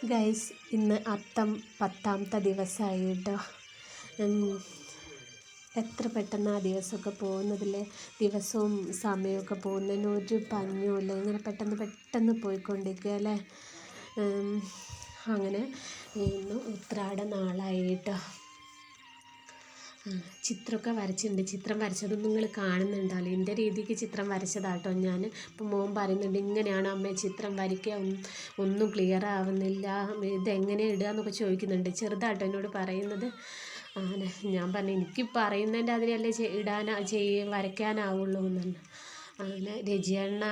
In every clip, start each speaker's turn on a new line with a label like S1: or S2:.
S1: Guys, ഇന്ന് അത്തം 10ാമത്തെ ദിവസമായി കേട്ടോ. എത്ര പെട്ടെന്ന് ആ ദിവസമൊക്കെ പോകുന്നതില്ലേ. ദിവസവും സമയമൊക്കെ പോകുന്നതിന് ഒരു ഭംഗിയുമില്ല. ഇങ്ങനെ പെട്ടെന്ന് പെട്ടെന്ന് പോയിക്കൊണ്ടിരിക്കുക അല്ലേ. അങ്ങനെ ഇന്ന് ഉത്രാട നാളായി കേട്ടോ. ചിത്രമൊക്കെ വരച്ചിട്ടുണ്ട്. ചിത്രം വരച്ചതൊന്നും നിങ്ങൾ കാണുന്നുണ്ടാവില്ല. എൻ്റെ രീതിക്ക് ചിത്രം വരച്ചതാട്ടോ ഞാൻ. ഇപ്പം മോൻ പറയുന്നുണ്ട്, ഇങ്ങനെയാണ് അമ്മേ ചിത്രം വരയ്ക്കുക, ഒന്നും ക്ലിയർ ആവുന്നില്ല, ഇതെങ്ങനെ ഇടുക എന്നൊക്കെ ചോദിക്കുന്നുണ്ട്. ചെറുതാട്ടോ എന്നോട് പറയുന്നത്. അങ്ങനെ ഞാൻ പറഞ്ഞു, എനിക്ക് പറയുന്നതിൻ്റെ അതിലല്ലേ വരയ്ക്കാനാവുള്ളൂ എന്നു. അങ്ങനെ രജിയണ്ണ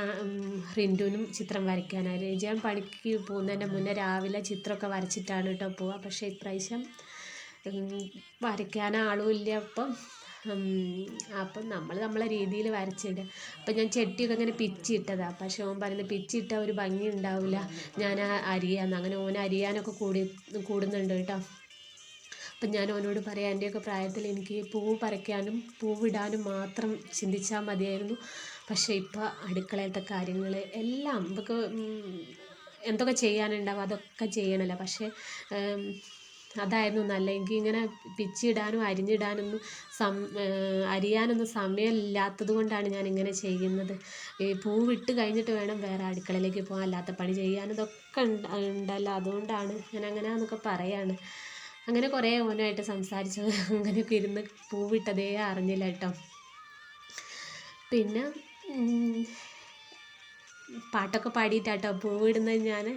S1: റിൻറ്റുവിനും ചിത്രം വരയ്ക്കാനായി. രജിയൻ പണിക്ക് പോകുന്നതിൻ്റെ മുന്നേ രാവിലെ ചിത്രമൊക്കെ വരച്ചിട്ടാണ് കേട്ടോ പോവുക. പക്ഷേ ഇപ്രാവശ്യം വരയ്ക്കാൻ ആളും ഇല്ല. അപ്പം നമ്മളെ രീതിയിൽ വരച്ചിടുക. അപ്പം ഞാൻ ചെട്ടിയൊക്കെ ഇങ്ങനെ പിച്ചിട്ടതാണ്. പക്ഷേ ഓൻ പറയുന്നത് പിച്ചിട്ട ഒരു ഭംഗി ഉണ്ടാവില്ല, ഞാൻ അരിയാന്ന്. അങ്ങനെ ഓൻ അരിയാനൊക്കെ കൂടുന്നുണ്ട് കേട്ടോ. അപ്പം ഞാൻ ഓനോട് പറയാം, എൻ്റെയൊക്കെ പ്രായത്തിൽ എനിക്ക് പൂവ് പറിക്കാനും പൂവിടാനും മാത്രം ചിന്തിച്ചാൽ മതിയായിരുന്നു. പക്ഷേ ഇപ്പോൾ അടുക്കളയിലത്തെ കാര്യങ്ങൾ എല്ലാം നമുക്ക് എന്തൊക്കെ ചെയ്യാനുണ്ടാവും അതൊക്കെ ചെയ്യണമല്ലോ. പക്ഷേ അതായിരുന്നു നല്ല. എനിക്ക് ഇങ്ങനെ പിച്ചിടാനും അരിഞ്ഞിടാനൊന്നും അരിയാനൊന്നും സമയമില്ലാത്തത് കൊണ്ടാണ് ഞാനിങ്ങനെ ചെയ്യുന്നത്. ഈ പൂവിട്ട് കഴിഞ്ഞിട്ട് വേണം വേറെ അടുക്കളയിലേക്ക് പോകാൻ, അല്ലാത്ത പണി ചെയ്യാൻ ഇതൊക്കെ ഉണ്ടല്ലോ. അതുകൊണ്ടാണ് ഞാൻ അങ്ങനെയാണെന്നൊക്കെ പറയാണ്. അങ്ങനെ കുറേ ഓനുമായിട്ട് സംസാരിച്ചു. അങ്ങനെയൊക്കെ ഇരുന്ന് പൂവിട്ടതേ അറിഞ്ഞില്ല കേട്ടോ. പിന്നെ പാട്ടൊക്കെ പാടിയിട്ടാട്ടോ പൂവിടുന്നത് ഞാൻ.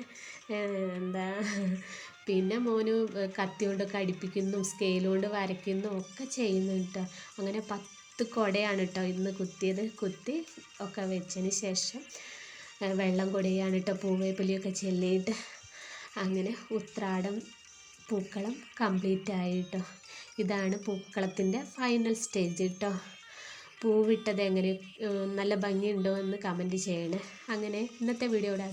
S1: പിന്നെ മോന് കത്തി കൊണ്ടൊക്കെ അടിപ്പിക്കുന്നു, സ്കെയിൽ കൊണ്ട് വരയ്ക്കുന്നു ഒക്കെ ചെയ്യുന്നു കേട്ടോ. അങ്ങനെ 10 കുടയാണ് കേട്ടോ ഇന്ന് കുത്തി ഒക്കെ വെച്ചതിന് ശേഷം വെള്ളം കുടയാണ് കേട്ടോ, പൂവേപ്പിലയൊക്കെ ചെല്ലിയിട്ട്. അങ്ങനെ ഉത്രാടം പൂക്കളം കംപ്ലീറ്റ് ആയി കേട്ടോ. ഇതാണ് പൂക്കളത്തിൻ്റെ ഫൈനൽ സ്റ്റേജ് കേട്ടോ. പൂവിട്ടത് എങ്ങനെ നല്ല ഭംഗിയുണ്ടോ എന്ന് കമൻറ്റ് ചെയ്യണേ. അങ്ങനെ ഇന്നത്തെ വീഡിയോ ഇവിടെ